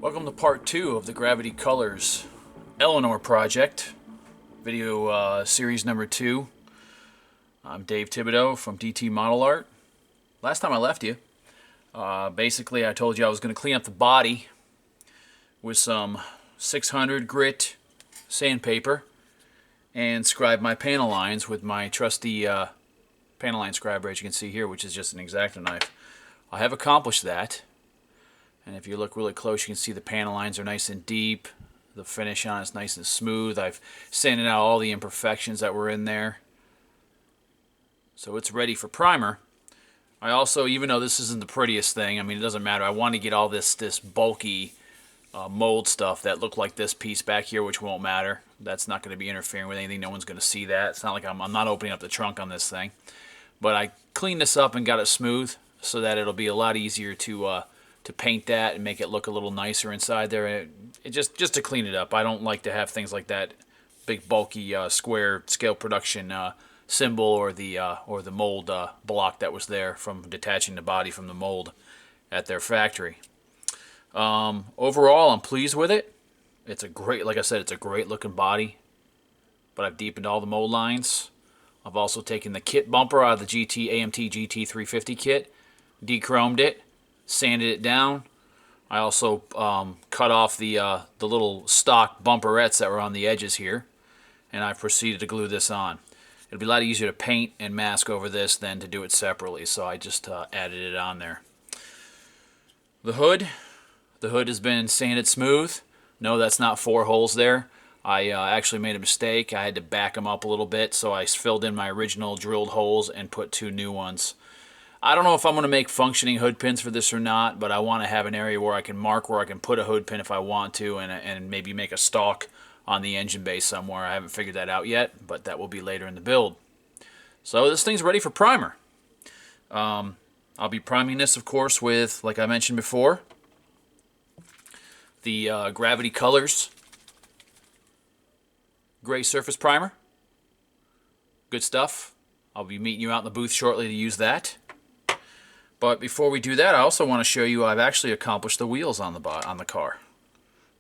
Welcome to part 2 of the Gravity Colors Eleanor project, video series number 2. I'm Dave Thibodeau from DT Model Art. Last time I left you, basically I told you I was going to clean up the body with some 600 grit sandpaper and scribe my panel lines with my trusty panel line scriber, as you can see here, which is just an X-Acto knife. I have accomplished that. And if you look really close, you can see the panel lines are nice and deep. The finish on it's nice and smooth. I've sanded out all the imperfections that were in there. So it's ready for primer. I also, even though this isn't the prettiest thing, I mean, it doesn't matter. I want to get all this bulky mold stuff that looked like this piece back here, which won't matter. That's not going to be interfering with anything. No one's going to see that. It's not like I'm not opening up the trunk on this thing. But I cleaned this up and got it smooth so that it'll be a lot easier to paint that and make it look a little nicer inside there. It just to clean it up. I don't like to have things like that big bulky square scale production symbol or the mold block that was there from detaching the body from the mold at their factory. Overall, I'm pleased with it. It's a great, like I said, it's a great looking body, but I've deepened all the mold lines. I've also taken the kit bumper out of the AMT GT350 kit, de-chromed it, sanded it down. I also cut off the little stock bumperettes that were on the edges here, and I proceeded to glue this on. It'll be a lot easier to paint and mask over this than to do it separately, so I just added it on there. The hood has been sanded smooth. No, that's not 4 holes there. I actually made a mistake. I had to back them up a little bit, so I filled in my original drilled holes and put 2 new ones. I don't know if I'm going to make functioning hood pins for this or not, but I want to have an area where I can mark where I can put a hood pin if I want to, and maybe make a stalk on the engine bay somewhere. I haven't figured that out yet, but that will be later in the build. So this thing's ready for primer. I'll be priming this, of course, with, like I mentioned before, the Gravity Colors Gray Surface Primer. Good stuff. I'll be meeting you out in the booth shortly to use that. But before we do that, I also want to show you I've actually accomplished the wheels on the car.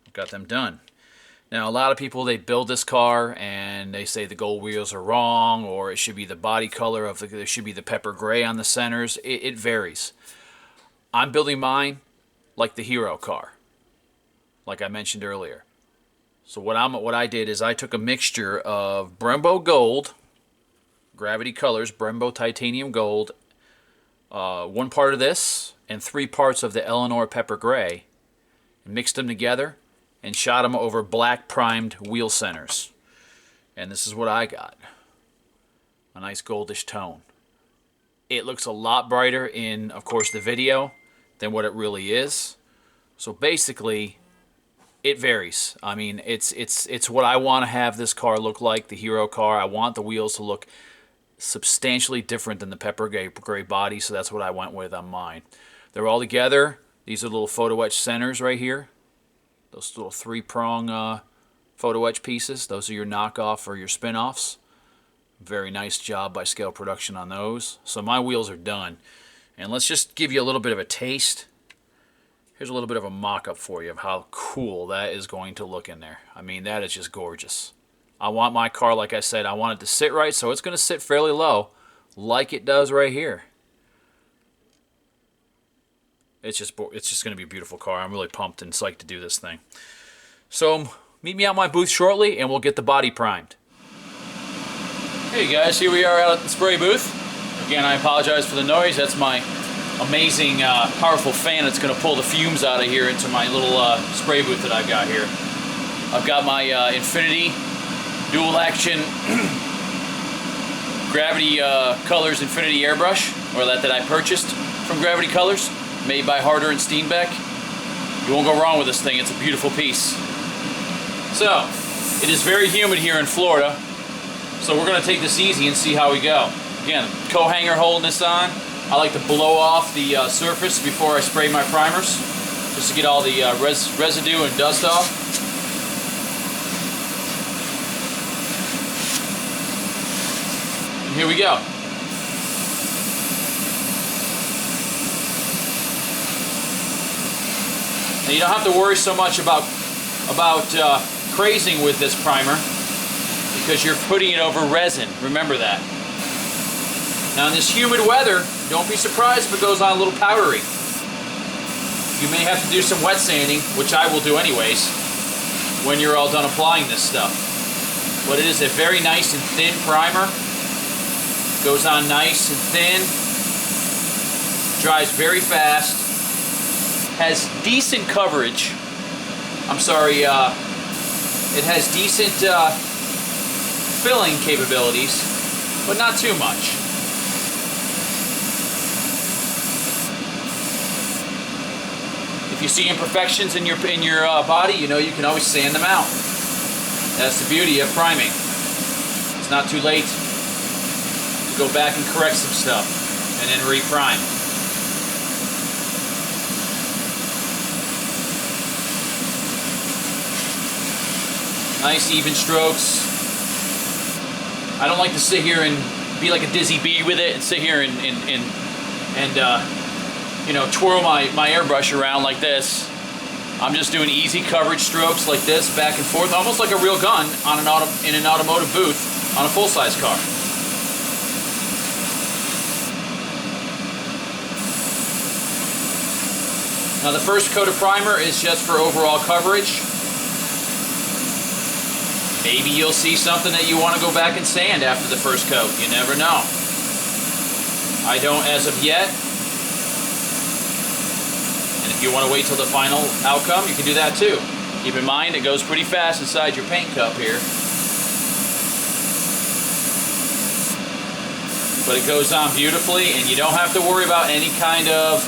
I've got them done. Now, a lot of people, they build this car and they say the gold wheels are wrong, or it should be the body color of there should be the pepper gray on the centers. It varies. I'm building mine like the Hero car, like I mentioned earlier. So what I did is I took a mixture of Brembo Gold, Gravity Colors, Brembo Titanium Gold, 1 part of this and 3 parts of the Eleanor Pepper Gray, and mixed them together and shot them over black primed wheel centers. And this is what I got. A nice goldish tone. It looks a lot brighter in, of course, the video than what it really is. So basically, it varies. I mean, it's what I want to have this car look like, the Hero car. I want the wheels to look substantially different than the pepper gray body, so that's what I went with on mine. They're all together. These are little photo etch centers right here. Those little 3-prong photo etch pieces. Those are your knockoff or your spin-offs. Very nice job by Scale Production on those. So my wheels are done. And let's just give you a little bit of a taste. Here's a little bit of a mock-up for you of how cool that is going to look in there. I mean, that is just gorgeous. I want my car, like I said, I want it to sit right, so it's going to sit fairly low, like it does right here. It's just going to be a beautiful car. I'm really pumped and psyched to do this thing. So meet me out in my booth shortly, and we'll get the body primed. Hey guys, here we are out at the spray booth. Again, I apologize for the noise. That's my amazing, powerful fan that's going to pull the fumes out of here into my little spray booth that I've got here. I've got my Infinity dual action Gravity Colors Infinity airbrush, or that I purchased from Gravity Colors, made by Harder and Steenbeck. You won't go wrong with this thing. It's a beautiful piece. So, it is very humid here in Florida, so we're going to take this easy and see how we go. Again, co-hanger holding this on. I like to blow off the surface before I spray my primers, just to get all the residue and dust off. And here we go. And you don't have to worry so much about crazing with this primer, because you're putting it over resin. Remember that. Now in this humid weather, don't be surprised if it goes on a little powdery. You may have to do some wet sanding, which I will do anyways, when you're all done applying this stuff. But it is a very nice and thin primer. Goes on nice and thin. Dries very fast. Has decent coverage. I'm sorry, it has decent filling capabilities, but not too much. If you see imperfections in your body, you know you can always sand them out. That's the beauty of priming. It's not too late to go back and correct some stuff and then re-prime. Nice even strokes. I don't like to sit here and be like a dizzy bee with it and sit here and you know, twirl my airbrush around like this. I'm just doing easy coverage strokes like this, back and forth, almost like a real gun on in an automotive booth on a full-size car. Now the first coat of primer is just for overall coverage. Maybe you'll see something that you want to go back and sand after the first coat. You never know. I don't as of yet. And if you want to wait till the final outcome, you can do that too. Keep in mind, it goes pretty fast inside your paint cup here. But it goes on beautifully, and you don't have to worry about any kind of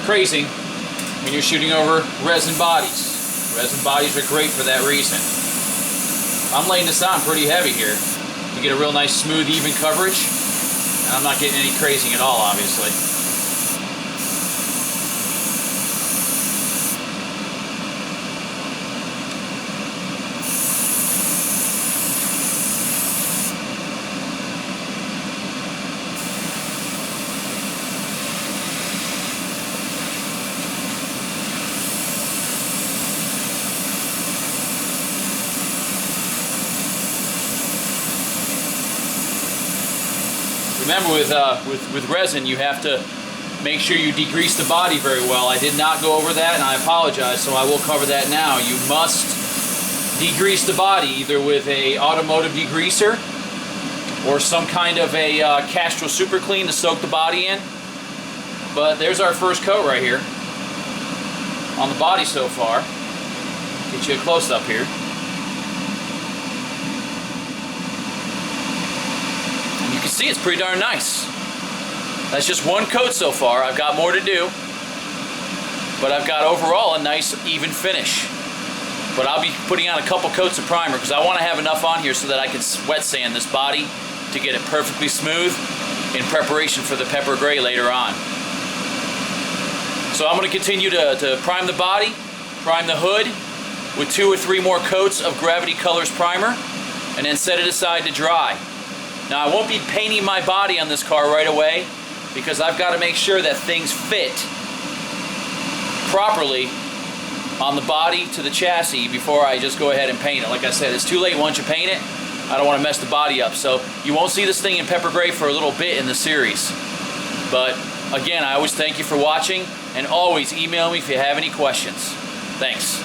crazing when you're shooting over resin bodies. Resin bodies are great for that reason. I'm laying this on pretty heavy here to get a real nice smooth even coverage, and I'm not getting any crazing at all, obviously. Remember, with resin, you have to make sure you degrease the body very well. I did not go over that, and I apologize, so I will cover that now. You must degrease the body either with a automotive degreaser or some kind of a Castrol Super Clean to soak the body in. But there's our first coat right here on the body so far. Get you a close-up here. You can see it's pretty darn nice. That's just one coat so far. I've got more to do, but I've got overall a nice even finish. But I'll be putting on a couple coats of primer because I want to have enough on here so that I can wet sand this body to get it perfectly smooth in preparation for the pepper gray later on. So I'm going to continue to prime the body, prime the hood with 2 or 3 more coats of Gravity Colors primer, and then set it aside to dry. Now I won't be painting my body on this car right away because I've got to make sure that things fit properly on the body to the chassis before I just go ahead and paint it. Like I said, it's too late once you paint it. I don't want to mess the body up. So you won't see this thing in pepper gray for a little bit in the series. But again, I always thank you for watching, and always email me if you have any questions. Thanks.